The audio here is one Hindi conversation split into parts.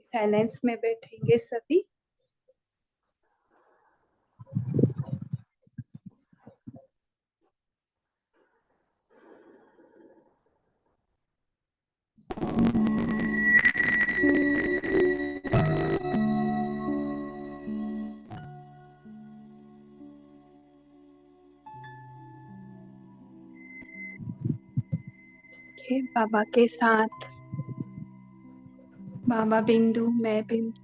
साइलेंस में बैठेंगे सभी। बाबा के साथ, बाबा बिंदु, मैं बिंदु।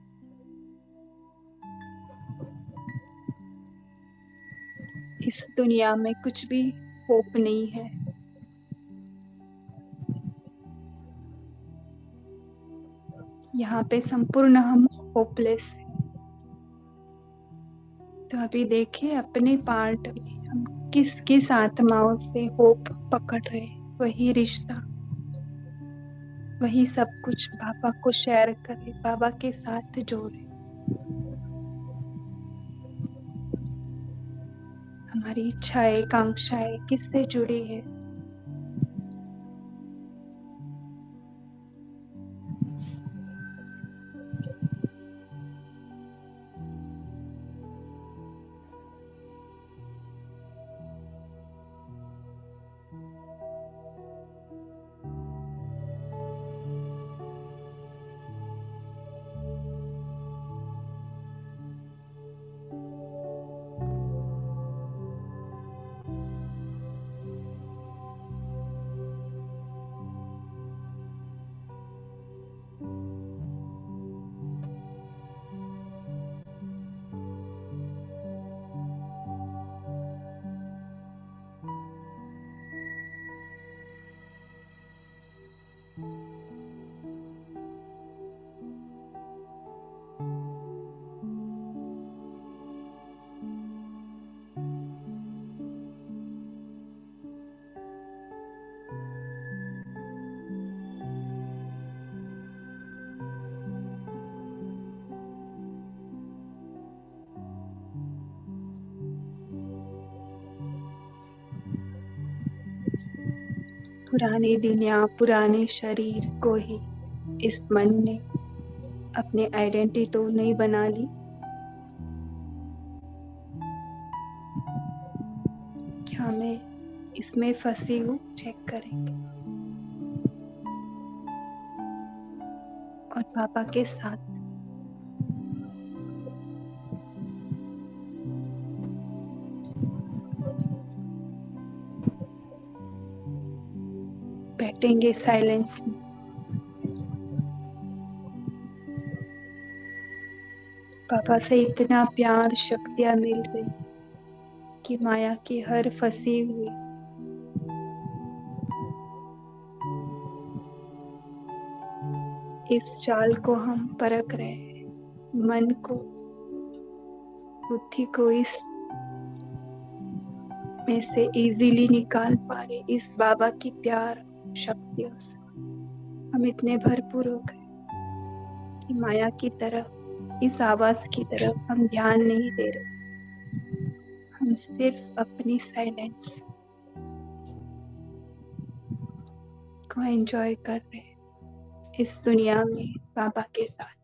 इस दुनिया में कुछ भी होप नहीं है। यहाँ पे संपूर्ण हम होपलेस हैं। तो अभी देखिए अपने पार्ट में हम किस किस आत्माओं से होप पकड़ रहे हैं। वही रिश्ता, वही सब कुछ बाबा को शेयर करें, बाबा के साथ जोड़े। हमारी इच्छाएं, कांक्षाएं किससे जुड़ी है? पुराने दिन या पुराने शरीर को ही इस मन ने अपनी आइडेंटिटी तो नहीं बना ली। क्या मैं इसमें फंसी हूँ? चेक करेंगे। और पापा के साथ बैठेंगे साइलेंस में। पापा से इतना प्यार, शक्तियां मिल गई कि माया की हर फंसी हुई इस चाल को हम परख रहे हैं। मन को, बुद्धि को इस में से इजीली निकाल पा रहे इस बाबा की प्यार शक्तियों से। हम इतने भरपूर हो गए कि माया की तरफ, इस आवाज की तरफ हम ध्यान नहीं दे रहे। हम सिर्फ अपनी साइलेंस को एंजॉय कर रहे हैं इस दुनिया में बाबा के साथ।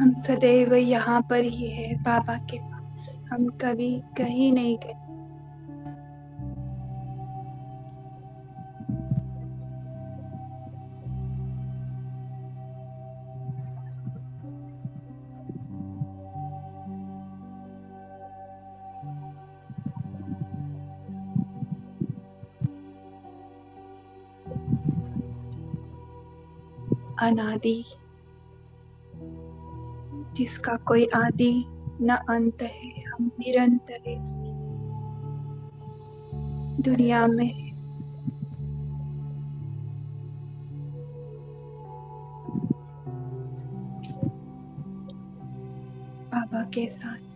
हम सदैव यहाँ पर ही है बाबा के पास, हम कभी कहीं नहीं गए। अनादि, जिसका कोई आदि न अंत है, हम निरंतर इस दुनिया में बाबा के साथ।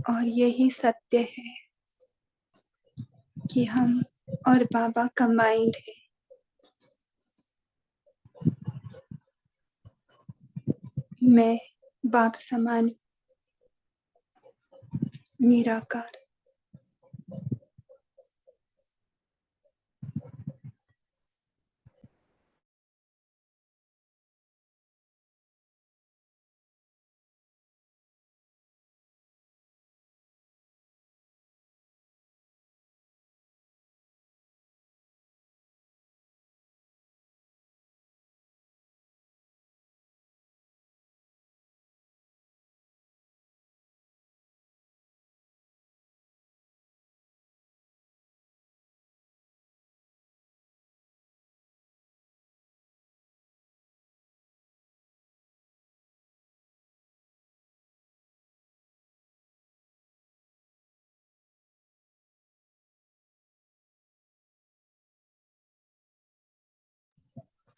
और यही सत्य है कि हम और बाबा कंबाइंड है। मैं बाप समान निराकार।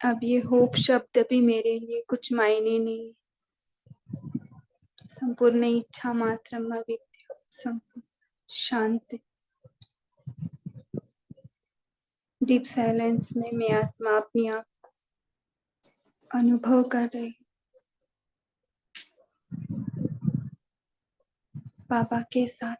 अब ये होप शब्द भी मेरे लिए कुछ मायने नहीं। संपूर्ण इच्छा मात्र विद्या, संपूर्ण शांति। डीप साइलेंस में मैं आत्मा अपनी आप अनुभव कर रही, बाबा के साथ।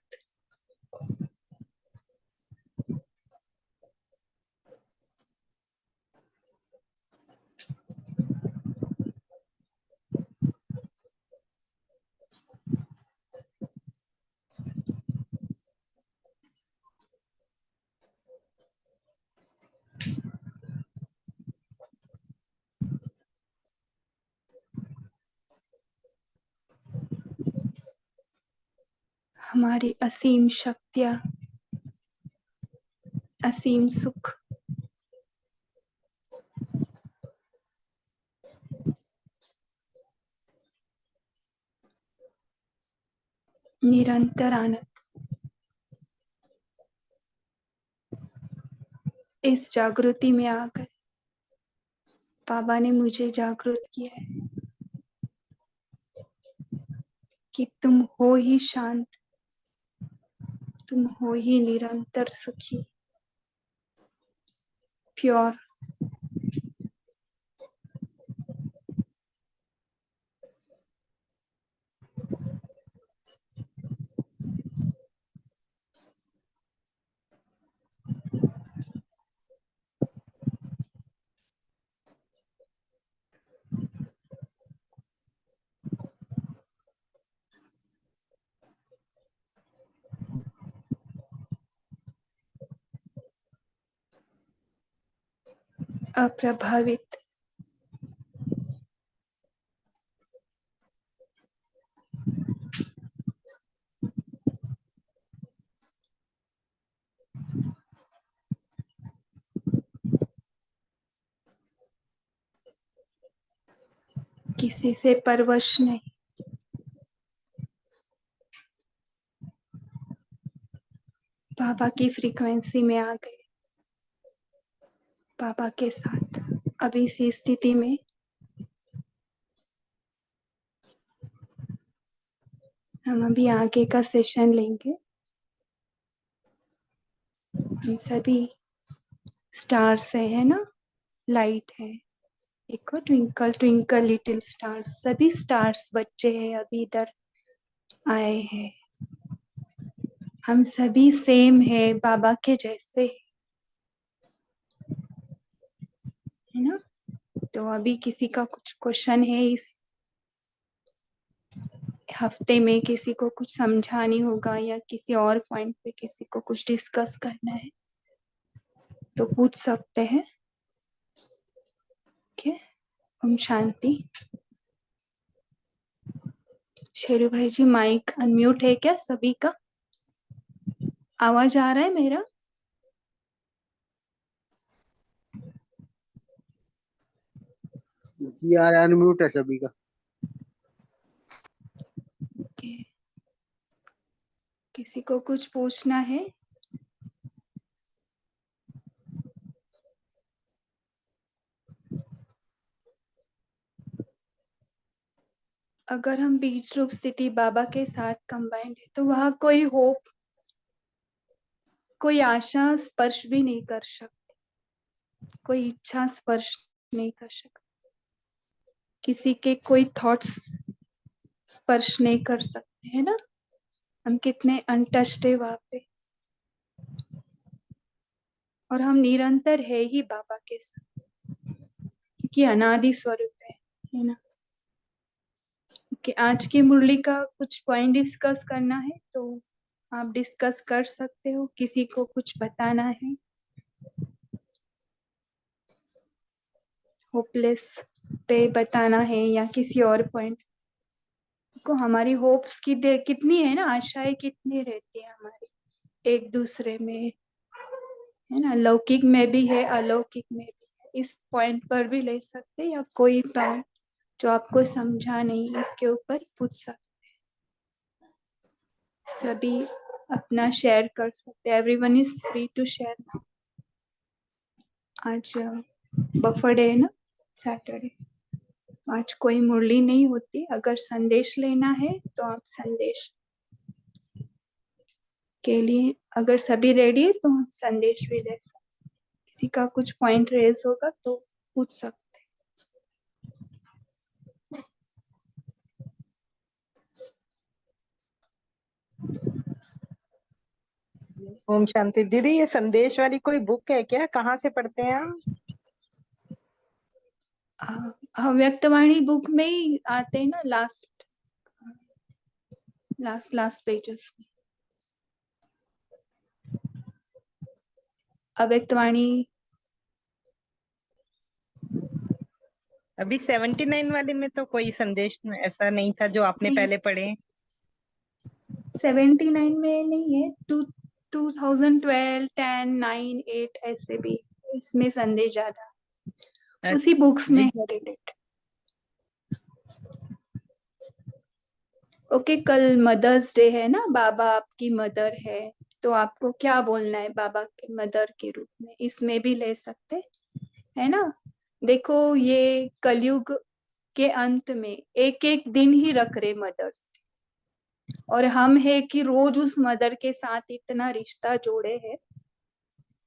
हमारी असीम शक्तियां, असीम सुख, निरंतर आनंद, इस जागृति में आ गए। बाबा ने मुझे जागृत किया है कि तुम हो ही शांत, तुम हो ही निरंतर सुखी, प्योर। अप्रभावित, किसी से परवश नहीं। बाबा की फ्रीक्वेंसी में आ गए। बाबा के साथ अभी इसी स्थिति में हम अभी आगे का सेशन लेंगे। हम सभी स्टार्स है ना, लाइट है। देखो, ट्विंकल ट्विंकल लिटिल स्टार्स, सभी स्टार्स बच्चे हैं अभी इधर आए हैं। हम सभी सेम है, बाबा के जैसे, है ना। तो अभी किसी का कुछ क्वेश्चन है इस हफ्ते में, किसी को कुछ समझानी होगा या किसी और पॉइंट पे किसी को कुछ डिस्कस करना है तो पूछ सकते हैं। ओके, ओम शांति। शेरू भाई जी, माइक अनम्यूट है क्या सभी का? आवाज आ रहा है मेरा? जी यार, अनम्यूट है सभी का। ओके, किसी को कुछ पूछना है? अगर हम बीज रूप स्थिति बाबा के साथ कंबाइंड है तो वह कोई होप, कोई आशा स्पर्श भी नहीं कर सकती, कोई इच्छा स्पर्श नहीं कर सकती, किसी के कोई थॉट्स स्पर्श नहीं कर सकते, है ना। हम कितने अनटच्ड है वहां पे, और हम निरंतर है ही बाबा के साथ, क्योंकि अनादि स्वरूप है ना। कि आज की मुरली का कुछ पॉइंट डिस्कस करना है तो आप डिस्कस कर सकते हो। किसी को कुछ बताना है, होपलेस पे बताना है या किसी और पॉइंट को, हमारी होप्स की कितनी है ना, आशाएं कितनी रहती है हमारी एक दूसरे में, है ना। लौकिक में भी है, अलौकिक में भी है। इस पॉइंट पर भी ले सकते हैं, या कोई पॉइंट जो आपको समझा नहीं इसके ऊपर पूछ सकते। सभी अपना शेयर कर सकते हैं। Everyone is free to share. आज बफर डे है ना, सैटरडे। आज कोई मुरली नहीं होती। अगर संदेश लेना है तो आप संदेश के लिए, अगर सभी रेडी है तो हम संदेश भी ले सकते। किसी का कुछ पॉइंट रेज होगा तो पूछ सकते। ओम शांति। दीदी, ये संदेश वाली कोई बुक है क्या? कहाँ से पढ़ते हैं आप? व्यक्तवाणी बुक में ही आते हैं ना, लास्ट लास्ट लास्ट पेजेस। अव्यक्तवाणी अभी 79 वाले में तो कोई संदेश ऐसा नहीं था जो आपने पहले पढ़े। 79 में नहीं है। 2012, 10, 9, 8 ऐसे भी इसमें संदेश ज्यादा उसी बुक्स में जी। है रिलेटेड। ओके, कल मदर्स डे है ना, बाबा आपकी मदर है, तो आपको क्या बोलना है बाबा के मदर के रूप में, इसमें भी ले सकते, है ना। देखो, ये कलयुग के अंत में एक एक दिन ही रख रहे मदर्स डे, और हम है कि रोज उस मदर के साथ इतना रिश्ता जोड़े हैं,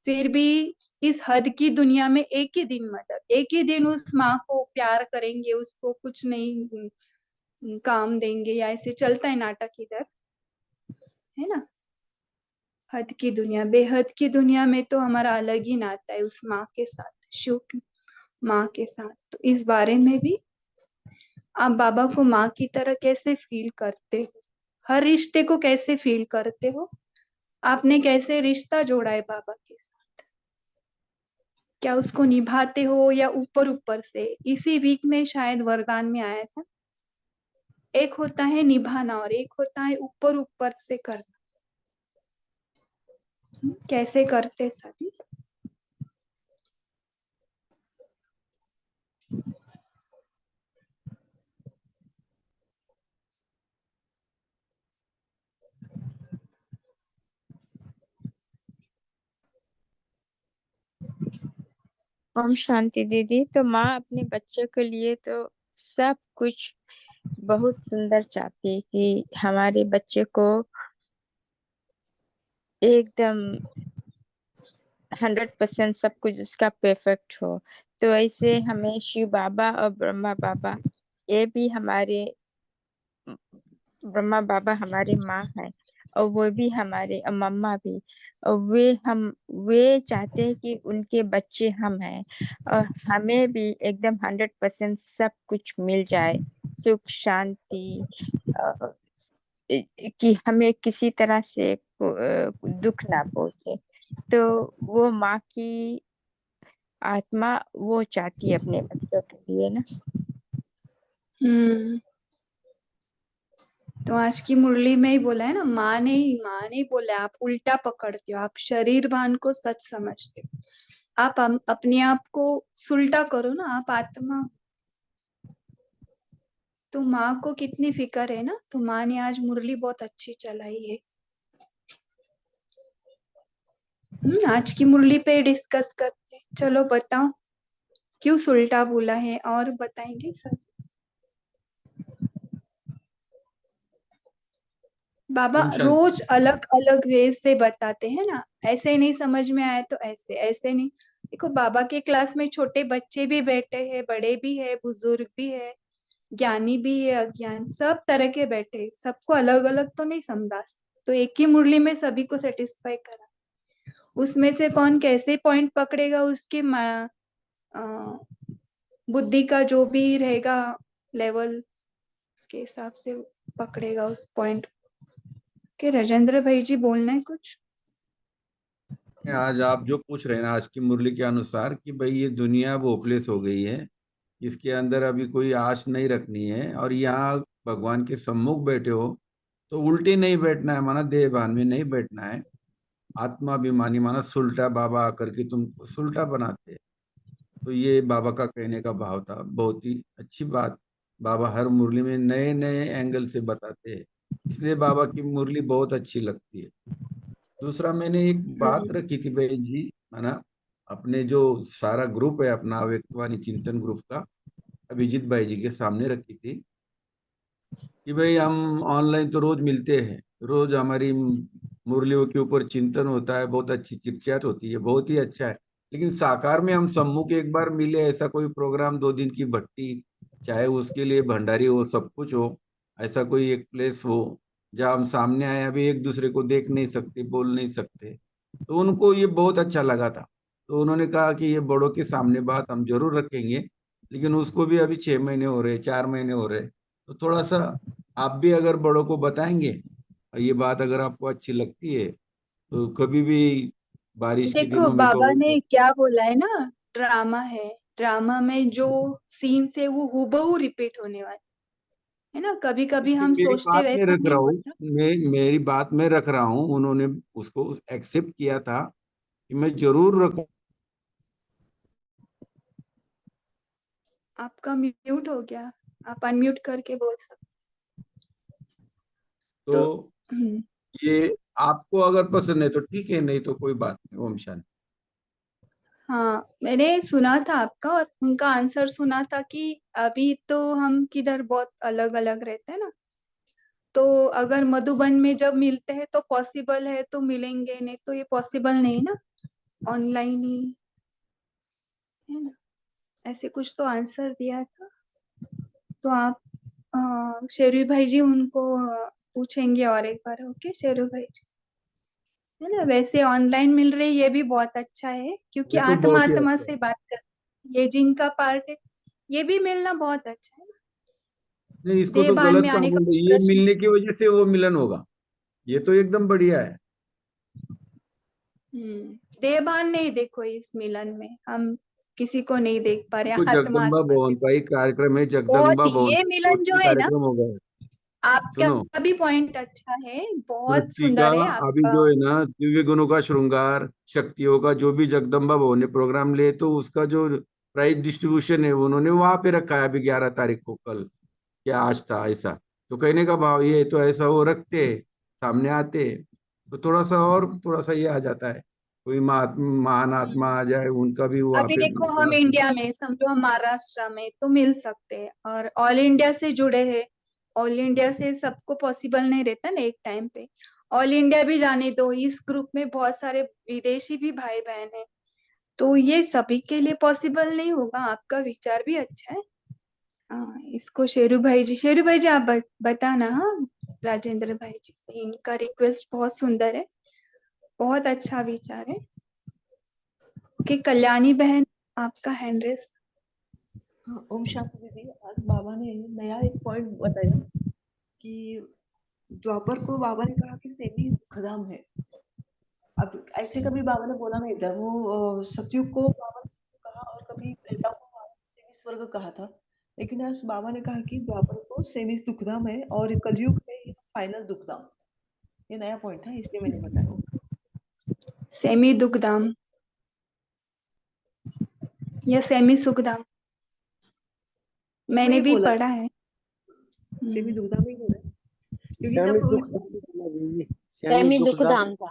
फिर भी इस हद की दुनिया में एक ही दिन मदर, एक ही दिन उस माँ को प्यार करेंगे, उसको कुछ नहीं काम देंगे, या ऐसे चलता है नाटक इधर, है ना। हद की दुनिया, बेहद की दुनिया में तो हमारा अलग ही नाता है उस माँ के साथ, शिव की माँ के साथ। तो इस बारे में भी आप बाबा को माँ की तरह कैसे फील करते हो, हर रिश्ते को कैसे फील करते हो, आपने कैसे रिश्ता जोड़ा है बाबा के साथ, क्या उसको निभाते हो या ऊपर ऊपर से। इसी वीक में शायद वरदान में आया था, एक होता है निभाना और एक होता है ऊपर ऊपर से करना। कैसे करते सभी? ओम शांति दीदी। तो माँ अपने बच्चों के लिए तो सब कुछ बहुत सुंदर चाहती है कि हमारे बच्चे को एकदम 100% सब कुछ उसका परफेक्ट हो। तो ऐसे हमें शिव बाबा और ब्रह्मा बाबा, ये भी हमारे, ब्रह्मा बाबा हमारे माँ है और वो भी हमारे, और मम्मा भी, और वे चाहते हैं कि उनके बच्चे हम हैं और हमें भी एकदम 100% सब कुछ मिल जाए, सुख शांति, अ, कि हमें किसी तरह से दुख ना पहुंचे। तो वो माँ की आत्मा वो चाहती है अपने बच्चों के लिए ना। हम्म। तो आज की मुरली में ही बोला है ना, माँ ने ही बोला है, आप उल्टा पकड़ते हो, आप शरीर भान को सच समझते हो, आप अपने आप को सुल्टा करो ना, आप आत्मा। तो माँ को कितनी फिक्र है ना, तो माँ ने आज मुरली बहुत अच्छी चलाई है। आज की मुरली पे डिस्कस करते हैं। चलो बताओ क्यों सुल्टा बोला है, और बताएंगे सब। बाबा ओम शांति। रोज अलग अलग वे से बताते हैं ना, ऐसे नहीं समझ में आए तो ऐसे, ऐसे नहीं। देखो बाबा के क्लास में छोटे बच्चे भी बैठे हैं, बड़े भी है, बुजुर्ग भी है, ज्ञानी भी है, अज्ञान, सब तरह के बैठे हैं। सबको अलग अलग तो नहीं समझा, तो एक ही मुरली में सभी को सेटिस्फाई करा। उसमें से कौन कैसे पॉइंट पकड़ेगा, उसके बुद्धि का जो भी रहेगा लेवल, उसके हिसाब से पकड़ेगा उस पॉइंट के। राजेंद्र भाई जी बोलना है कुछ। आज आप जो पूछ रहे हैं ना, आज की मुरली के अनुसार कि भाई ये दुनिया होपलेस हो गई है, इसके अंदर अभी कोई आश नहीं रखनी है, और यहाँ भगवान के सम्मुख बैठे हो तो उल्टे नहीं बैठना है, माना देहभान में नहीं बैठना है। आत्माभिमानी माना सुल्टा बाबा आकर के तुमको सुल्टा बनाते हैं। तो ये बाबा का कहने का भाव था, बहुत ही अच्छी बात। बाबा हर मुरली में नए नए एंगल से बताते हैं, इसलिए बाबा की मुरली बहुत अच्छी लगती है। दूसरा, मैंने एक बात रखी थी बहन जी, है ना, अपने जो सारा ग्रुप है अपना व्यक्तवाणी चिंतन ग्रुप का, अभिजीत भाई जी के सामने रखी थी कि भाई हम ऑनलाइन तो रोज मिलते हैं, रोज हमारी मुरलियों के ऊपर चिंतन होता है, बहुत अच्छी चिटचैट होती है, बहुत ही अच्छा है। लेकिन साकार में हम सम्मुख एक बार मिले, ऐसा कोई प्रोग्राम 2 दिन की भट्टी, चाहे उसके लिए भंडारी हो, सब कुछ हो, ऐसा कोई एक प्लेस हो जहाँ हम सामने आए, अभी एक दूसरे को देख नहीं सकते, बोल नहीं सकते, तो उनको ये बहुत अच्छा लगा था। तो उन्होंने कहा कि ये बड़ों के सामने बात हम जरूर रखेंगे, लेकिन उसको भी अभी 6 महीने हो रहे, 4 महीने हो रहे, तो थोड़ा सा आप भी अगर बड़ों को बताएंगे, और ये बात अगर आपको अच्छी लगती है, तो कभी भी बारिश के देखो दिनों में बाबा कहो ने तो। क्या बोला है ना, ड्रामा है, ड्रामा में जो सीन्स है वो हूबहू रिपीट होने वाला है ना। कभी कभी नहीं, हम मेरी सोचते बात में वैसा रख नहीं रहा हूँ, होता। मेरी बात में रख रहा हूँ, उन्होंने उसको एक्सेप्ट किया था कि मैं जरूर रखूं। आपका म्यूट हो गया, आप अनम्यूट करके बोल सकते। तो तो ये आपको अगर पसंद है तो ठीक है, नहीं तो कोई बात नहीं। ओम शांति। हाँ, मैंने सुना था आपका और उनका आंसर सुना था कि अभी तो हम किधर बहुत अलग अलग रहते हैं ना, तो अगर मधुबन में जब मिलते हैं तो पॉसिबल है तो मिलेंगे, नहीं तो ये पॉसिबल नहीं ना, ऑनलाइन ही है ना। ऐसे कुछ तो आंसर दिया था। तो आप शेरू भाई जी उनको पूछेंगे और एक बार, ओके शेरू भाई जी, है ना। वैसे ऑनलाइन मिल रही ये भी बहुत अच्छा है, क्योंकि ये तो आत्मा बहुत ही आत्मा अच्छा है। से बात कर, ये जिनका पार्ट है, ये भी मिलना बहुत अच्छा है ना। नहीं, इसको तो देहभान में गलत कहाँ आने का बोल कुछ रहे, ये प्रश्न। मिलने की वजह से वो मिलन होगा, ये तो एकदम बढ़िया है। देहभान नहीं, देखो इस मिलन में हम किसी को नहीं देख पा रहे, देखो, आत्मा जगदम्बा आत्मा से भवन का बात। ही कार्यक्रम है, बहुत जगदम्बा भवन ये का मिलन जो 2 दिन है ना, कार्यक्रम हो गए। आपका सुनो, भी पॉइंट अच्छा है, बहुत सृष्टि का सुंदर है अभी आपका। जो है ना, दिव्य गुणों का श्रृंगार, शक्तियों का जो भी जगदम्बा भवन ने प्रोग्राम ले, तो उसका जो प्राइज डिस्ट्रीब्यूशन है वो उन्होंने वहां पे रखा है अभी 11 तारीख को, कल क्या आज था ऐसा। तो कहने का भाव ये है, तो ऐसा वो रखते हैं, सामने आते हैं, तो थोड़ा सा और थोड़ा सा ये आ जाता है। कोई महान आत्मा आ जाए, उनका भी वहाँ अभी पे देखो हम इतिहास है। इंडिया में समझो, हम महाराष्ट्र में तो मिल सकते हैं, और ऑल इंडिया से जुड़े हैं। ऑल इंडिया से सबको पॉसिबल नहीं रहता ना एक टाइम पे। ऑल इंडिया भी जाने दो, इस ग्रुप में बहुत सारे विदेशी भी भाई बहन हैं, तो ये सभी के लिए पॉसिबल नहीं होगा। आपका विचार भी अच्छा है। हाँ, इसको शेरू भाई जी आप बताना। हाँ, राजेंद्र भाई जी से इनका रिक्वेस्ट बहुत सुंदर है, बहुत अच्छा विचार है। ओके, कल्याणी बहन आपका हैंड रेस। हाँ, ओम शांति दीदी। आज बाबा ने नया एक पॉइंट बताया कि द्वापर को बाबा ने कहा कि सेमी दुखधाम है। अब ऐसे कभी बाबा ने बोला नहीं था। वो सतयुग को बाबा ने सतयुग कहा और कभी त्रेता को बाबा ने सेमी स्वर्ग कहा था। लेकिन आज बाबा ने कहा कि द्वापर को सेमी दुखधाम है और कलयुग में ये फाइनल दुखधाम। ये नया पॉइंट था, इसलिए मैंने बताया। सेमी दुखधाम या सेमी सुखधाम, मैंने वही भी बोला, पढ़ा है। सेमी दुखधाम ही बोला है। क्योंकि सेमी जब दुख जी, सेमी सेमी दुख धाम। दुखधाम था।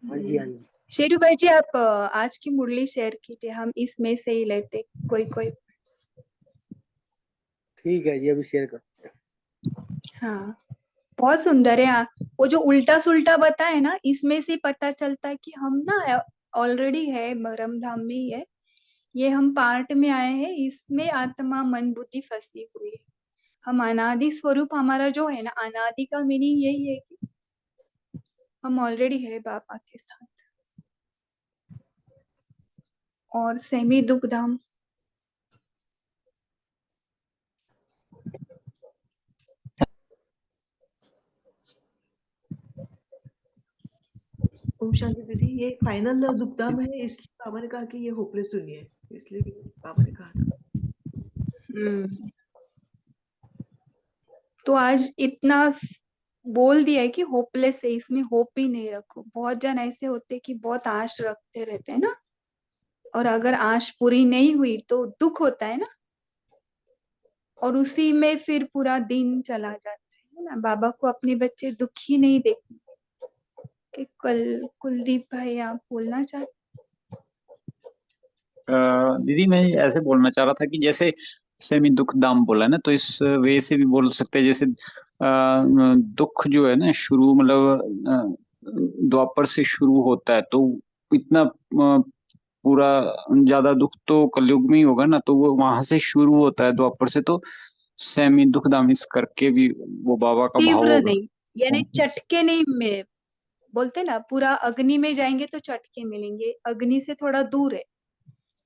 हाँ जी, हाँ जी। शेरू भाई जी आप आज की मुरली शेयर कीजिए, हम इसमें से ही लेते कोई कोई। ठीक है जी, अभी शेयर करते हैं। हाँ, बहुत सुंदर है। वो जो उल्टा सुल्टा बताए ना, इसमें से पता चलता है कि हम ना ऑलरेडी है मरम धाम में ही है। ये हम पार्ट में आए हैं, इसमें आत्मा मन बुद्धि फंसी हुई है। हम अनादि स्वरूप हमारा जो है ना, अनादि का मीनिंग यही है कि हम ऑलरेडी है बाबा के साथ। और सेमी दुख धाम, ओम शांति दीदी, ये फाइनल दुखधाम है, इसलिए बाबा ने कहा कि ये होपलेस दुनिया है, इसलिए भी बाबा ने कहा था। तो आज इतना बोल दिया है कि होपलेस है, इसमें होप ही नहीं रखो। बहुत जन ऐसे होते कि बहुत आश रखते रहते हैं ना, और अगर आश पूरी नहीं हुई तो दुख होता है ना, और उसी में फिर पूरा दिन चला जाता है ना। बाबा को अपने बच्चे दुखी नहीं देखते। कि कुलदीप भाई आप बोलना चाहते? दीदी मैं ऐसे बोलना चाह रहा था कि जैसे सेमी दुख दाम बोला है ना, तो इस वे से भी बोल सकते हैं। जैसे दुख जो है ना, शुरू मतलब द्वापर से शुरू होता है, तो इतना पूरा ज्यादा दुख तो कलयुग में ही होगा ना, तो वो वहां से शुरू होता है द्वापर से। तो सेमी दुख दाम इस करके भी वो बाबा का भाव तीव्र होगा। नहीं, यानी चटके नहीं में बोलते ना, पूरा अग्नि में जाएंगे तो चटके मिलेंगे, अग्नि से थोड़ा दूर है,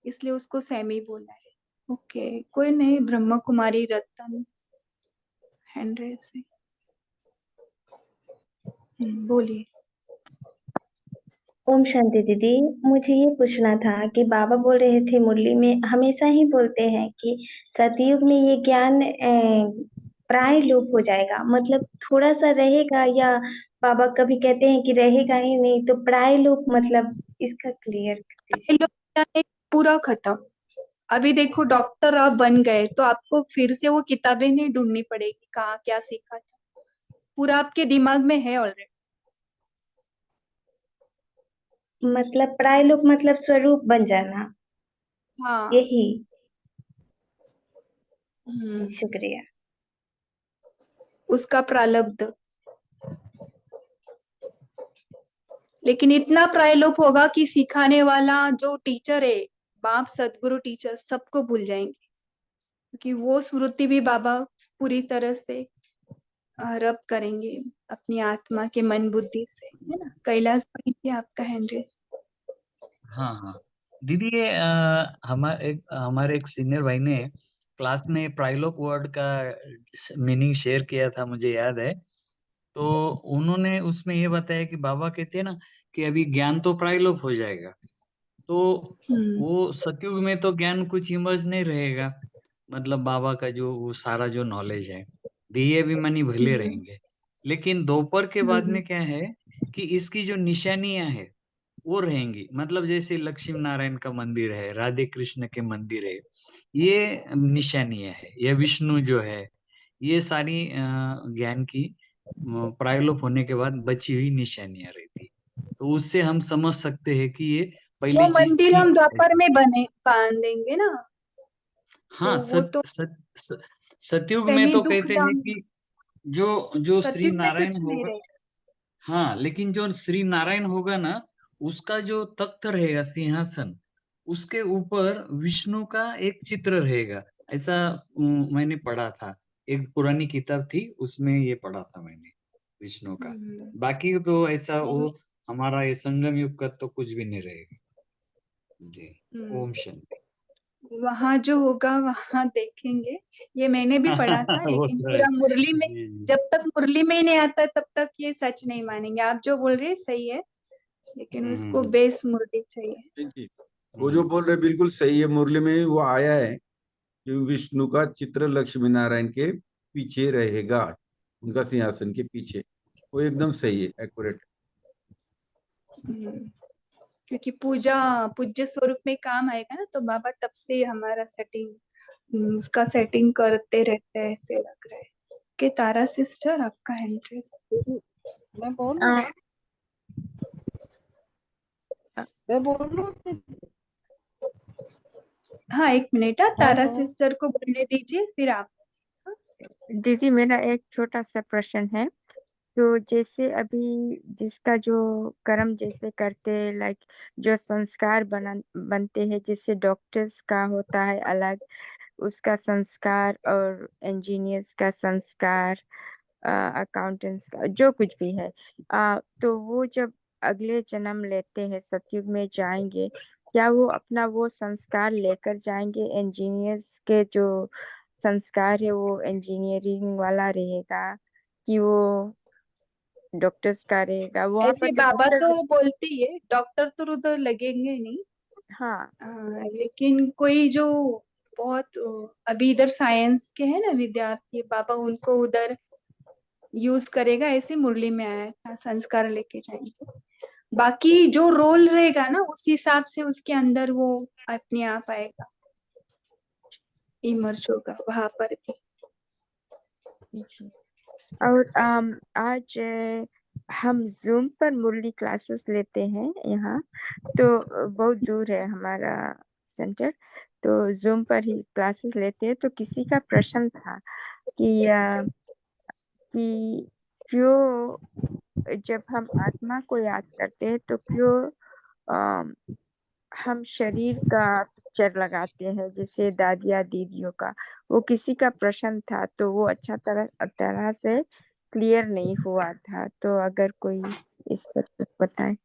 इसलिए उसको सेमी बोला है। ओके, कोई नहीं। ब्रह्म कुमारी रतन हैंड रेस है। बोलिए। ओम शांति दीदी, मुझे ये पूछना था कि बाबा बोल रहे थे मुरली में, हमेशा ही बोलते हैं कि सतयुग में ये ज्ञान प्राय लोप हो जाएगा, मतलब थोड़ा सा रहेगा, या बाबा कभी कहते हैं कि रहेगा ही नहीं, तो प्राय लोप मतलब इसका क्लियर कर ये दीजिए। लोग जाने पूरा खत्म। अभी देखो डॉक्टर आप बन गए तो आपको फिर से वो किताबें नहीं ढूंढनी पड़ेगी, कहाँ क्या सीखा था, पूरा आपके दिमाग में है ऑलरेडी। मतलब प्राय लोप मतलब स्वरूप बन जाना, हाँ। यही। हम्म, शुक्रिया। उसका प्रारब्ध। लेकिन इतना प्रायलोप होगा कि सिखाने वाला जो टीचर है, बाप सदगुरु टीचर, सबको भूल जाएंगे, क्योंकि वो स्मृति भी बाबा पूरी तरह से रब करेंगे अपनी आत्मा के मन बुद्धि से, है ना। कैलाश भाई जी आपका हैंड रेस। हाँ हाँ दीदी, ये हमारे एक सीनियर भाई ने क्लास में प्राइलोप वर्ड का मीनिंग शेयर किया था, मुझे याद है। तो उन्होंने उसमें ये बताया कि बाबा कहते हैं ना कि अभी ज्ञान तो प्राइलोप हो जाएगा, तो वो सतयुग में तो ज्ञान कुछ इमर्ज नहीं रहेगा। मतलब बाबा का जो वो सारा जो नॉलेज है, दिए भी मनी भले रहेंगे। लेकिन दोपहर के बाद में क्या है कि इसकी जो निशानियां है वो रहेंगी। मतलब जैसे लक्ष्मी नारायण का मंदिर है, राधे कृष्ण के मंदिर है, ये निशानियां है। ये विष्णु जो है, ये सारी ज्ञान की प्रायलोप होने के बाद बची हुई निशानियां रहती। तो उससे हम समझ सकते हैं कि ये वो पहली चीज मंदिर थी हम क्या। द्वापर में बांधेंगे ना, तो हाँ, वो तो सतयुग में सेमी तो दुख कहते हैं धाम, कि जो जो श्री सतयुग में नारायण कुछ नहीं होगा। रहे। हाँ, लेकिन जो श्री नारायण होगा ना, उसका जो तख्त रहेगा, सिंहासन, उसके ऊपर विष्णु का एक चित्र रहेगा। ऐसा मैंने पढ़ा था, एक पुरानी किताब थी, उसमें ये पढ़ा था मैंने, विष्णु का। हम्म, बाकी तो ऐसा वो नहीं, हमारा ये संगम युग का तो कुछ भी नहीं रहेगा। जी। ओम हम्म, शांति। वहां जो होगा वहां देखेंगे। ये मैंने भी पढ़ा था, वो लेकिन तो है। पूरा मुरली में, जी जी। जब तक मुरली में ही नहीं आता तब तक ये सच नहीं मानेंगे। आप जो बोल रहे हैं सही है, लेकिन उसको हम्म बेस मुरली चाहिए। जी जी। वो जो हम्म बोल रहे बिल्कुल सही है, मुरली में वो आया है कि विष्णु का चित्र लक्ष्मी नारायण के पीछे रहेगा, उनका सिंहासन के पीछे। वो एकदम सही है, एक्यूरेट। हम्म, क्योंकि पूजा पूज्य स्वरूप में काम आएगा ना, तो बाबा तब से हमारा सेटिंग, उसका सेटिंग करते रहते हैं, ऐसे लग रहा है। कि तारा सिस्टर, आपका इंटरेस्ट। दीदी, मैं बोलूं आ, मैं बोलूं दीदी? हाँ, एक मिनट, तारा हेलो। सिस्टर को बोलने दीजिए, फिर आप। दीदी मेरा एक छोटा सा प्रश्न है। तो जैसे अभी जिसका जो कर्म जैसे करते, लाइक जो संस्कार बनते हैं, जैसे डॉक्टर्स का होता है अलग उसका संस्कार, और इंजीनियर्स का संस्कार, अकाउंटेंट्स का, जो कुछ भी है, तो वो जब अगले जन्म लेते हैं, सतयुग में जाएंगे, क्या वो अपना वो संस्कार लेकर जाएंगे? इंजीनियर्स के जो संस्कार है वो इंजीनियरिंग वाला रहेगा, कि वो डॉक्टर्स का रहेगा? वहां पर ऐसे तो बाबा डॉक्टर। तो बोलते ही है, डॉक्टर तो उधर लगेंगे नहीं। हाँ। लेकिन कोई जो बहुत अभी इधर साइंस के हैं ना विद्यार्थी, बाबा उनको उधर यूज करेगा, ऐसे मुरली में आया था, संस्कार लेके जाएंगे। बाकी जो रोल रहेगा ना, उस हिसाब से उसके अंदर वो अपने आप आएगा, इमर्ज होगा वहां पर भी। और आज हम जूम पर मुरली क्लासेस लेते हैं यहाँ, तो बहुत दूर है हमारा सेंटर, तो जूम पर ही क्लासेस लेते हैं। तो किसी का प्रश्न था कि कि क्यों जब हम आत्मा को याद करते हैं तो क्यों अम, हम शरीर का पिक्चर लगाते हैं, जैसे दादिया दीदियों का। वो किसी का प्रश्न था, तो वो अच्छा तरह से क्लियर नहीं हुआ था, तो अगर कोई इस पर कुछ बताए।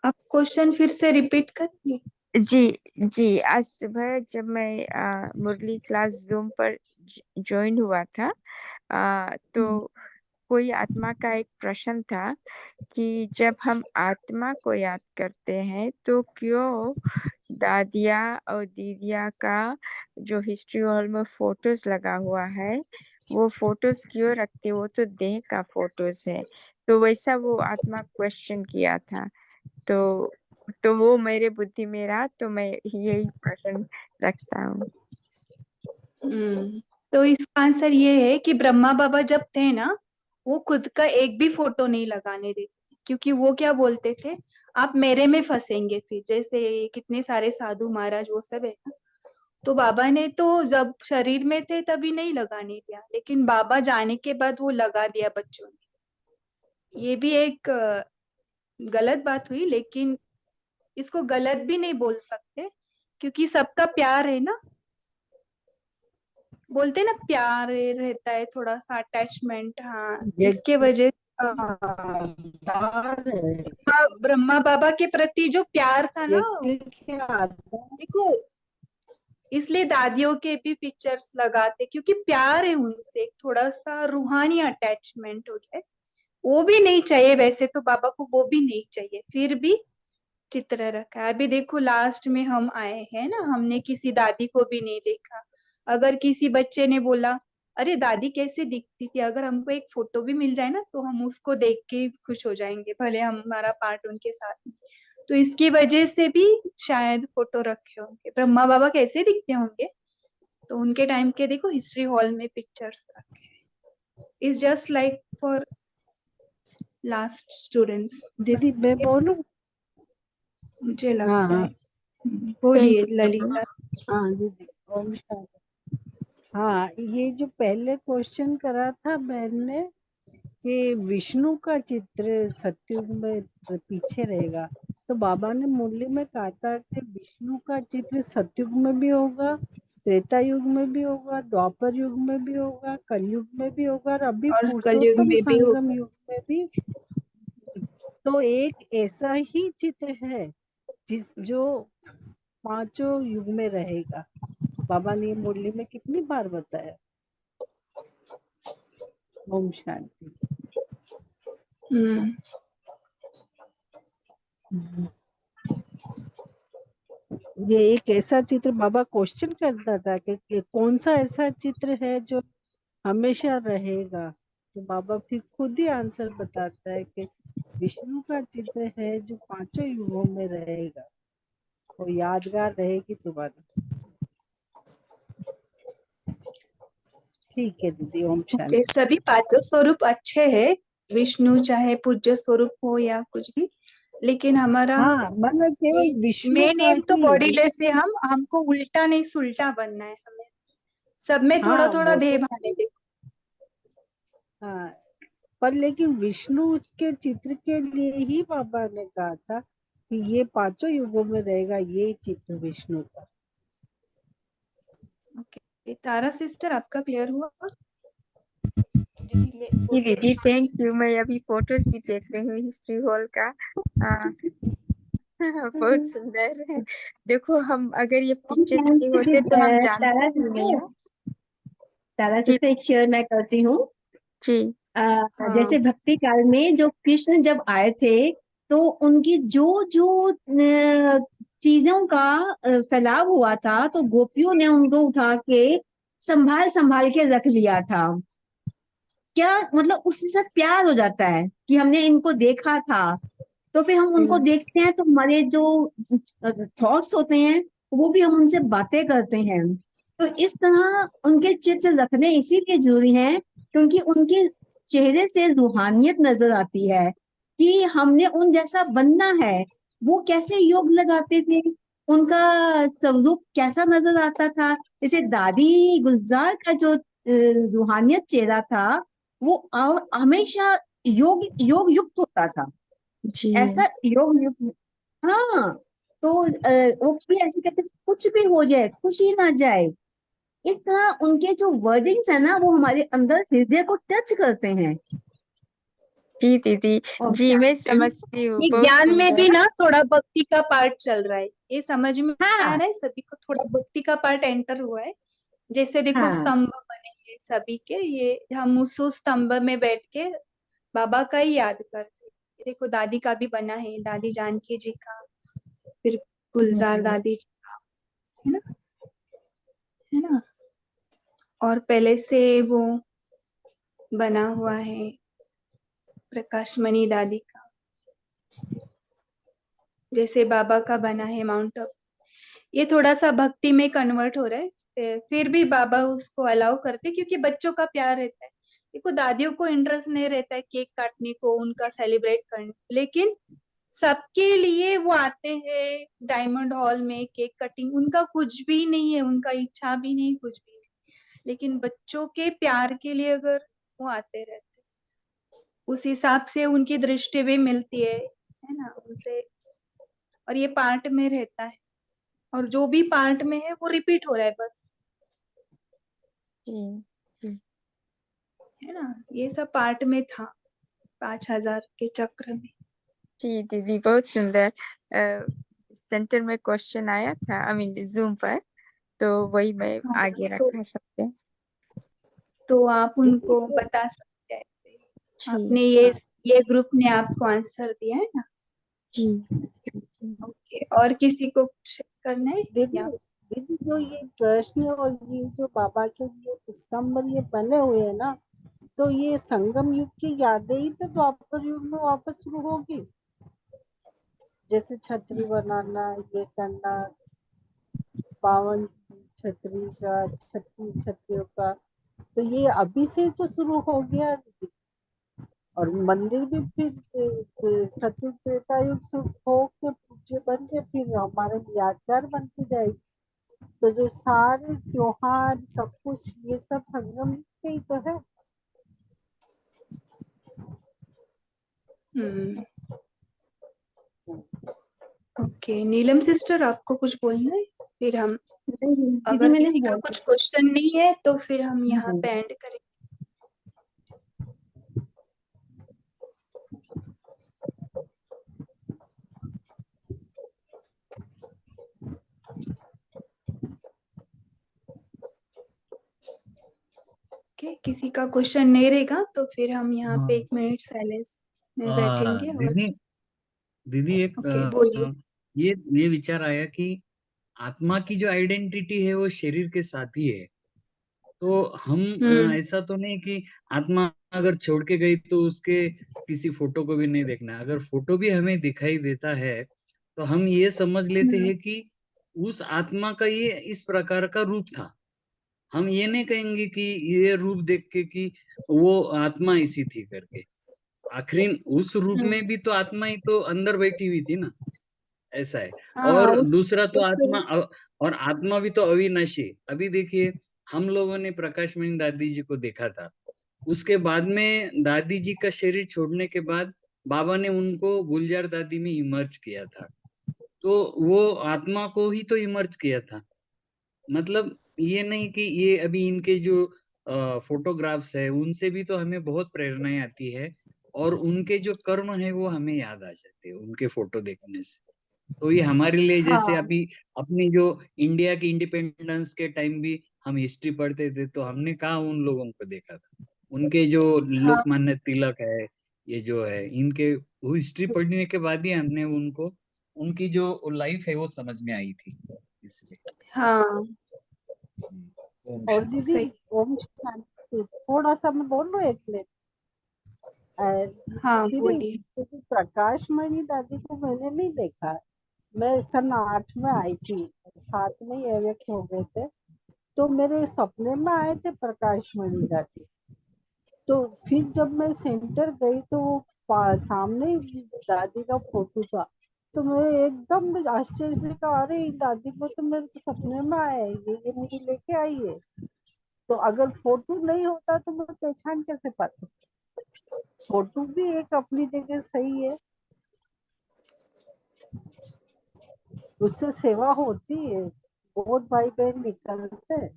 आप क्वेश्चन फिर से रिपीट करेंगे? जी जी, आज सुबह जब मैं मुरली क्लास जूम पर ज्वाइन हुआ था, तो कोई आत्मा का एक प्रश्न था कि जब हम आत्मा को याद करते हैं तो क्यों दादिया और दीदिया का जो हिस्ट्री हॉल में फोटोज लगा हुआ है, वो फोटोज क्यों रखते? वो तो देह का फोटोज है। तो वैसा वो आत्मा क्वेश्चन किया था, तो वो मेरे बुद्धि में रहा, तो मैं यही प्रश्न रखता हूँ। तो इसका आंसर ये है कि ब्रह्मा बाबा जब थे ना, वो खुद का एक भी फोटो नहीं लगाने देते, क्योंकि वो क्या बोलते थे, आप मेरे में फंसेंगे फिर, जैसे कितने सारे साधु महाराज वो सब है ना। तो बाबा ने तो जब शरीर में थे तभी नहीं लगाने दिया, लेकिन बाबा जाने के बाद वो लगा दिया बच्चों ने। ये भी एक गलत बात हुई, लेकिन इसको गलत भी नहीं बोल सकते, क्योंकि सबका प्यार है ना। बोलते ना, प्यार रहता है, थोड़ा सा अटैचमेंट, हाँ, इसके यज्ञ वजह का आधार है। ब्रह्मा बाबा के प्रति जो प्यार था ना, यज्ञ के आधार। देखो, इसलिए दादियों के भी पिक्चर्स लगाते, क्योंकि प्यार है उनसे, थोड़ा सा रूहानी अटैचमेंट हो गया है। वो भी नहीं चाहिए वैसे तो बाबा को, वो भी नहीं चाहिए, फिर भी चित्र रखा है। अभी देखो, लास्ट में हम आए हैं ना, हमने किसी दादी को भी नहीं देखा। अगर किसी बच्चे ने बोला, अरे दादी कैसे दिखती थी, अगर हमको एक फोटो भी मिल जाए ना, तो हम उसको देख के खुश हो जाएंगे, भले हमारा पार्ट उनके साथ में। तो इसकी वजह से भी शायद फोटो रखे होंगे। ब्रह्मा बाबा कैसे दिखते होंगे, तो उनके टाइम के देखो हिस्ट्री हॉल में पिक्चर्स रखे हैं। Is just like for last students दीदी मैं बोलूं? मुझे हाँ लगता हाँ है। बोलिए थैंक यू ललिता। हाँ दीदी, ओम शांति। हाँ, ये जो पहले क्वेश्चन करा था बहन ने कि विष्णु का चित्र सतयुग में पीछे रहेगा, तो बाबा ने मुरली में कहा था कि विष्णु का चित्र सतयुग में भी होगा, त्रेता युग में भी होगा, द्वापर युग में भी होगा, कलयुग में भी होगा, और अभी और कलयुग पुरुषोत्तम में भी संगम होगा। युग में भी। तो एक ऐसा ही चित्र है जो पांचों युग में रहेगा। बाबा ने मुरली में कितनी बार बताया। ओम शांति। हम्म। ये एक ऐसा चित्र बाबा क्वेश्चन करता था कि कौन सा ऐसा चित्र है जो हमेशा रहेगा, तो बाबा फिर खुद ही आंसर बताता है कि विष्णु का चित्र है जो पांचों युगों में रहेगा, वो यादगार रहेगी तुम्हारी। ठीक है दीदी, ओम शांति। ओके, सभी पांचों स्वरूप अच्छे हैं, विष्णु चाहे पूज्य स्वरूप हो या कुछ भी, लेकिन हमारा हाँ, मतलब केवल विष्णु मेन का एम तो ही। बॉडीलेस से हमको उल्टा नहीं सुलटा बनना है, हमें सब में थोड़ा हाँ थोड़ा वो देह तो, भाने दे। हाँ, पर लेकिन विष्णु के चित्र के लिए ही बाबा ने कहा था कि ये पांचों युगों में रहेगा, ये चित्र विष्णु का। ओके, तारा सिस्टर आपका क्लियर हुआ? दीदी मैं जी दीदी थैंक यू। मैं अभी फोटोज भी देख रही हूँ हिस्ट्री हॉल का। हाँ, बहुत सुंदर है। देखो हम अगर ये पिक्चर्स नहीं होते तो हम तारा जानते भी नहीं। तारा जी सिस्टर एक शेयर मैं करती हूँ। जी हाँ। जैसे भक्ति काल में जो कृष्ण जब आए थे, तो उनकी जो जो चीजों का फैलाव हुआ था, तो गोपियों ने उनको उठा के संभाल संभाल के रख लिया था। क्या मतलब उसके साथ प्यार हो जाता है कि हमने इनको देखा था, तो फिर हम उनको देखते हैं तो हमारे जो थॉट्स होते हैं वो भी हम उनसे बातें करते हैं। तो इस तरह उनके चित्र रखने इसीलिए जरूरी है क्योंकि उनके चेहरे से रूहानियत नजर आती है कि हमने उन जैसा बनना है। वो कैसे योग लगाते थे, उनका स्वरूप कैसा नजर आता था। जैसे दादी गुलजार का जो रूहानियत चेहरा था, वो हमेशा योग योग युक्त होता था। जी ऐसा योग युक्त। हाँ, तो वो भी ऐसे कहते कुछ भी हो जाए खुश ही ना जाए। इस तरह उनके जो वर्डिंग्स है ना, वो हमारे अंदर हृदय को टच करते हैं। जी दीदी। और जी मैं समझती हूँ, ये बहुत ज्ञान में भी सुंदर। ना थोड़ा भक्ति का पार्ट चल रहा है, ये समझ में आ हाँ रहा है सभी को, थोड़ा भक्ति का पार्ट एंटर हुआ है। जैसे देखो हाँ स्तंभ बने हैं सभी के, ये हम उस स्तंभ में बैठ के बाबा का ही याद करते हैं। देखो दादी का भी बना है, दादी जानकी जी का, फिर गुलजार दादी जी का, है ना, है ना। और पहले से वो बना हुआ है प्रकाश मणि दादी का, जैसे बाबा का बना है माउंट ऑफ। ये थोड़ा सा भक्ति में कन्वर्ट हो रहा है, फिर भी बाबा उसको अलाउ करते क्योंकि बच्चों का प्यार रहता है। देखो दादियों को इंटरेस्ट नहीं रहता है केक काटने को, उनका सेलिब्रेट करने, लेकिन सबके लिए वो आते हैं डायमंड हॉल में केक कटिंग, उनका कुछ भी नहीं है, उनका इच्छा भी नहीं, कुछ भी नहीं, लेकिन बच्चों के प्यार के लिए अगर वो आते रहते, उस हिसाब से उनकी दृष्टि भी मिलती है ना उनसे। और ये पार्ट में रहता है, और जो भी पार्ट में है वो रिपीट हो रहा है बस, जी जी है ना। ये सब पार्ट में था 5000 के चक्र में। जी दीदी बहुत सुंदर। सेंटर में क्वेश्चन आया था, आई मीन जूम पर, तो वही मैं हाँ, आगे रखा सकते हैं। तो आप उनको बता सकते हैं, जी आपने ये ग्रुप ने आपको आंसर दिया है ना। जी ओके, और किसी को कुछ करना है दीदी या? दीदी जो ये प्रश्न और ये जो बाबा के ये स्तंभ ये बने हुए हैं ना, तो ये संगम युग की यादें ही तो द्वापर युग में वापस शुरू होगी। जैसे छतरी बनाना, ये करना, पावन छतरी का, छतरी छतरियों का, तो ये अभी से तो शुरू हो गया। और मंदिर भी फिर सत्युग त्रेता युग से हो के पूज्य बन के फिर हमारे यादगार बनती जाएगी। तो जो सारे त्योहार सब कुछ ये सब संगम के ही तो है। ओके नीलम सिस्टर, आपको कुछ बोलना है? फिर हम, नहीं दीदी, अगर मैंने किसी का बोल कुछ क्वेश्चन नहीं है तो फिर हम यहाँ नहीं। पे एंड करेंगे। ओके, किसी का क्वेश्चन नहीं रहेगा तो फिर हम यहाँ पे हाँ 1 मिनट साइलेंस में बैठेंगे। और दीदी दीदी एक ओके बोलिए। ये विचार आया कि आत्मा की जो आइडेंटिटी है वो शरीर के साथ ही है। तो हम ऐसा तो नहीं कि आत्मा अगर छोड़ के गई तो उसके किसी फोटो को भी नहीं देखना है। अगर फोटो भी हमें दिखाई देता है तो हम ये समझ लेते हैं कि उस आत्मा का ये इस प्रकार का रूप था। हम ये नहीं कहेंगे कि ये रूप देख के कि वो आत्मा ऐसी थी करके। आखिरी उस रूप में भी तो आत्मा ही तो अंदर बैठी हुई थी ना, ऐसा है। हाँ और उस दूसरा तो उस आत्मा और आत्मा भी तो अविनाशी है। अभी देखिए, हम लोगों ने प्रकाशमणि दादी जी को देखा था। उसके बाद में दादी जी का शरीर छोड़ने के बाद बाबा ने उनको गुलजार दादी में इमर्ज किया था। तो वो आत्मा को ही तो इमर्ज किया था। मतलब ये नहीं कि ये अभी इनके जो फोटोग्राफ्स है उनसे भी तो हमें बहुत प्रेरणाएं आती है। और उनके जो कर्म है वो हमें याद आ जाते हैं उनके फोटो देखने से। तो ये हमारे लिए, जैसे हाँ अभी अपनी जो इंडिया की इंडिपेंडेंस के टाइम भी हम हिस्ट्री पढ़ते थे तो हमने कहाँ उन लोगों को देखा था। उनके जो हाँ लोकमान्य तिलक है, ये जो है इनके, वो हिस्ट्री पढ़ने के बाद ही हमने उनको, उनकी जो लाइफ है वो समझ में आई थी। इसलिए हाँ ओम और शांति। दीदी सही। ओम शांति, थोड़ा सा मैं बोल लूँ 1 मिनट। हाँ दीदी बोलिए। प्रकाश मणि दादी को मैंने नहीं देखा। मैं सन 8 में आई थी, 7 में ही अवेक हो गए थे। तो मेरे सपने में आए थे प्रकाश मणि दादी। तो फिर जब मैं सेंटर गई तो वो सामने ही दादी का फोटो था। तो मैं एकदम आश्चर्य से कहा, अरे दादी को तो मेरे को सपने में आया है, ये मुझे लेके आई है। तो अगर फोटो नहीं होता तो मैं पहचान कैसे पाती? फोटो भी एक अपनी जगह सही है, उससे सेवा होती है, बहुत भाई बहन निकलते हैं।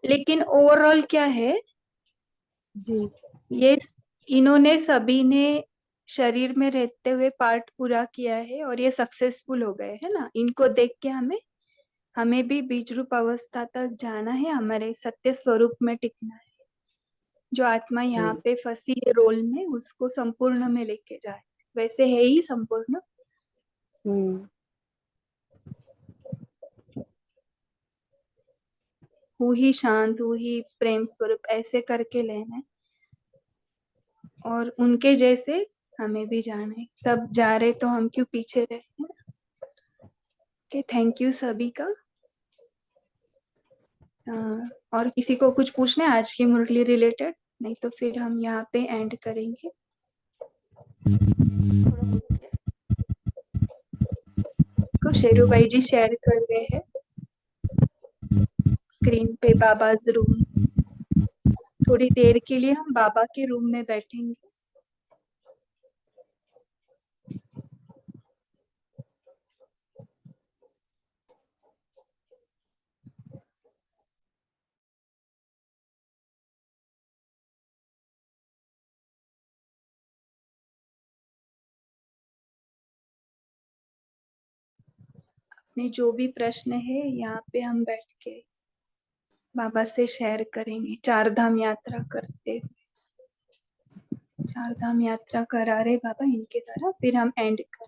लेकिन ओवरऑल क्या है, जी ये इन्होंने सभी ने शरीर में रहते हुए पार्ट पूरा किया है और ये सक्सेसफुल हो गए है ना। इनको देख के हमें हमें भी बीज रूप अवस्था तक जाना है, हमारे सत्य स्वरूप में टिकना है। जो आत्मा जी। यहाँ पे फंसी है रोल में, उसको संपूर्ण में लेके जाए। वैसे है ही संपूर्ण। हम्म। हूँ ही शांत, हूँ ही प्रेम स्वरूप, ऐसे करके लेना है। और उनके जैसे हमें भी जाना है। सब जा रहे तो हम क्यों पीछे रहे। ओके, थैंक यू सभी का। और किसी को कुछ पूछना है आज की मुरली रिलेटेड? नहीं तो फिर हम यहाँ पे एंड करेंगे। को शेरू भाई जी शेयर कर रहे हैं स्क्रीन पे बाबाज रूम। थोड़ी देर के लिए हम बाबा के रूम में बैठेंगे। अपने जो भी प्रश्न है यहाँ पे हम बैठ के बाबा से शेयर करेंगे। 4 धाम यात्रा करते हुए, 4 धाम यात्रा करा रहे बाबा इनके द्वारा, फिर हम एंड कर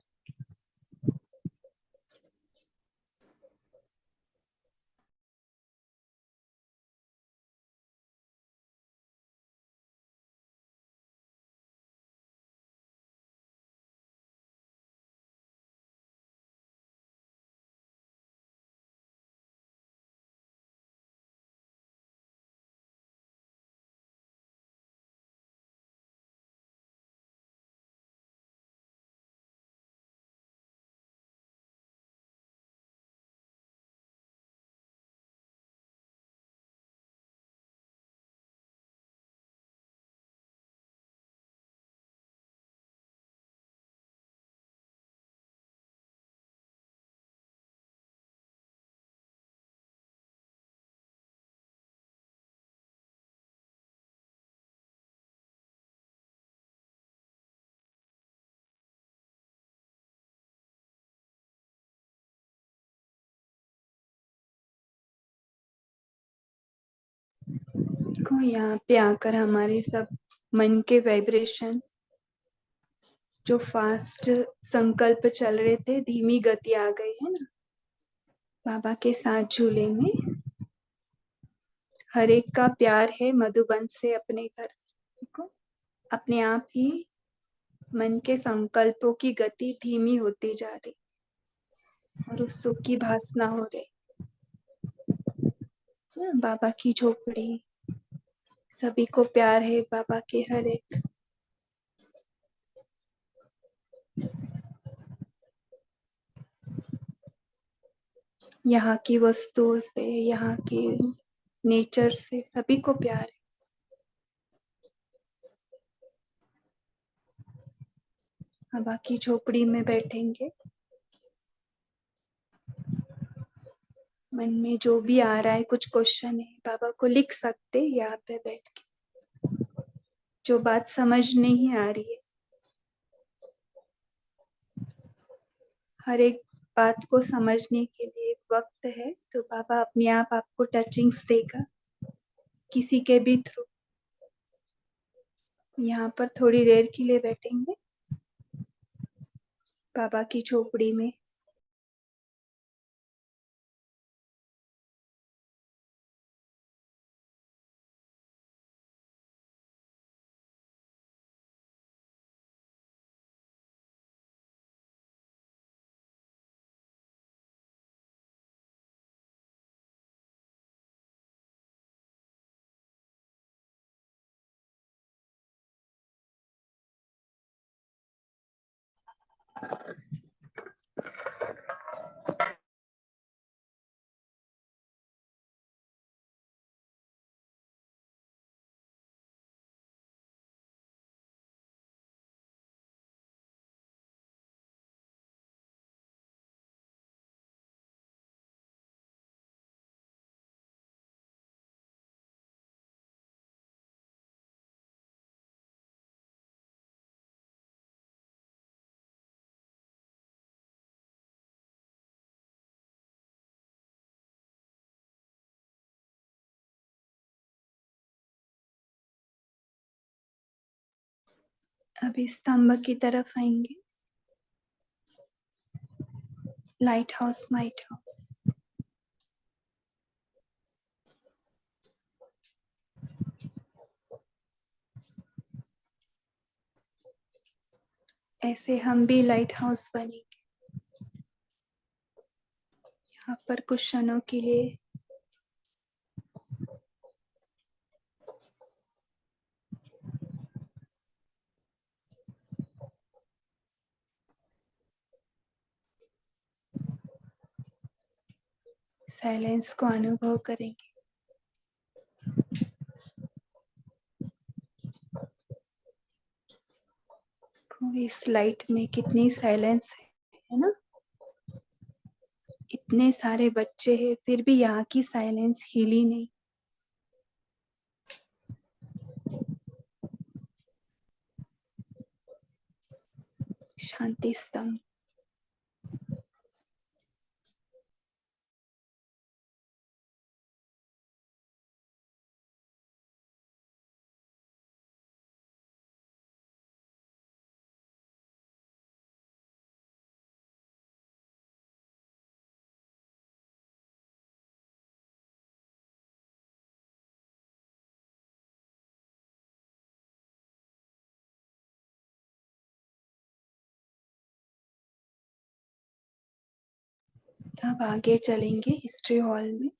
को यहाँ पे आकर हमारे सब मन के वाइब्रेशन जो फास्ट संकल्प चल रहे थे, धीमी गति आ गई है ना बाबा के साथ झूले में। हर एक का प्यार है मधुबन से अपने घर से को अपने आप ही मन के संकल्पों की गति धीमी होती जा रही और उस सुख की भासना हो रही। बाबा की झोपड़ी, सभी को प्यार है बाबा के हर एक। यहाँ की वस्तुओं से, यहाँ के नेचर से सभी को प्यार है। बाबा की झोपड़ी में बैठेंगे, मन में जो भी आ रहा है, कुछ क्वेश्चन है बाबा को लिख सकते यहाँ पे बैठ के। जो बात समझ नहीं आ रही है, हर एक बात को समझने के लिए एक वक्त है, तो बाबा अपने आप आपको टचिंग्स देगा किसी के भी थ्रू। यहाँ पर थोड़ी देर के लिए बैठेंगे बाबा की झोपड़ी में। अभी स्तंभ की तरफ आएंगे, लाइट हाउस, माइट हाउस। ऐसे हम भी लाइट हाउस बनेंगे। यहाँ पर कुछ क्षणों के लिए साइलेंस को अनुभव करेंगे। इस लाइट में कितनी साइलेंस है ना। इतने सारे बच्चे हैं फिर भी यहाँ की साइलेंस हिली नहीं। शांति स्तंभ। अब आगे चलेंगे हिस्ट्री हॉल में।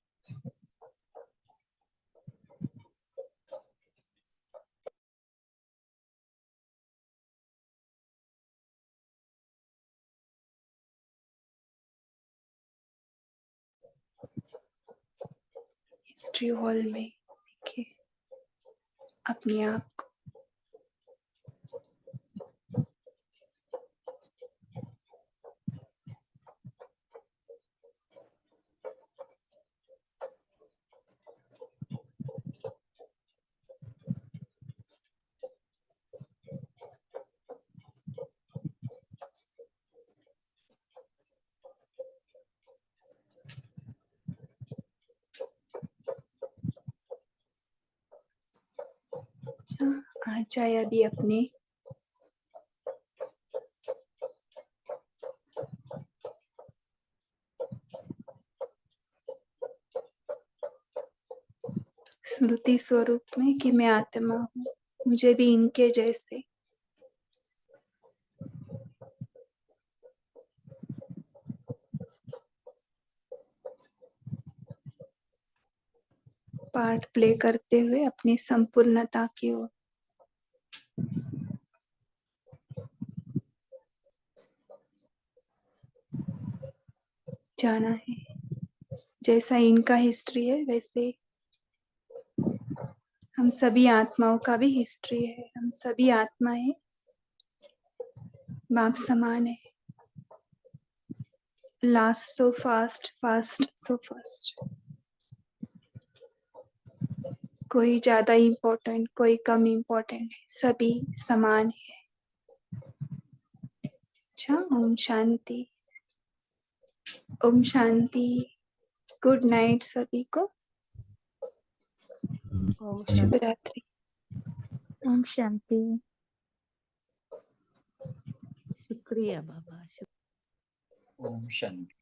हिस्ट्री हॉल में देखिए अपने आप को। पहुंच जाए अभी अपने स्मृति स्वरूप में कि मैं आत्मा हूँ, मुझे भी इनके जैसे पार्ट प्ले करते हुए अपनी संपूर्णता की ओर जाना है। जैसा इनका हिस्ट्री है वैसे हम सभी आत्माओं का भी हिस्ट्री है। हम सभी आत्मा है, बाप समान है। Last so fast, fast so fast. कोई ज्यादा इम्पोर्टेंट, कोई कम इम्पोर्टेंट है, सभी समान है। अच्छा, ओम शांति। ओम शांति। गुड नाइट सभी को। ओम शुभ शांति। रात्रि। ओम शांति। शुक्रिया बाबा। ओम शांति।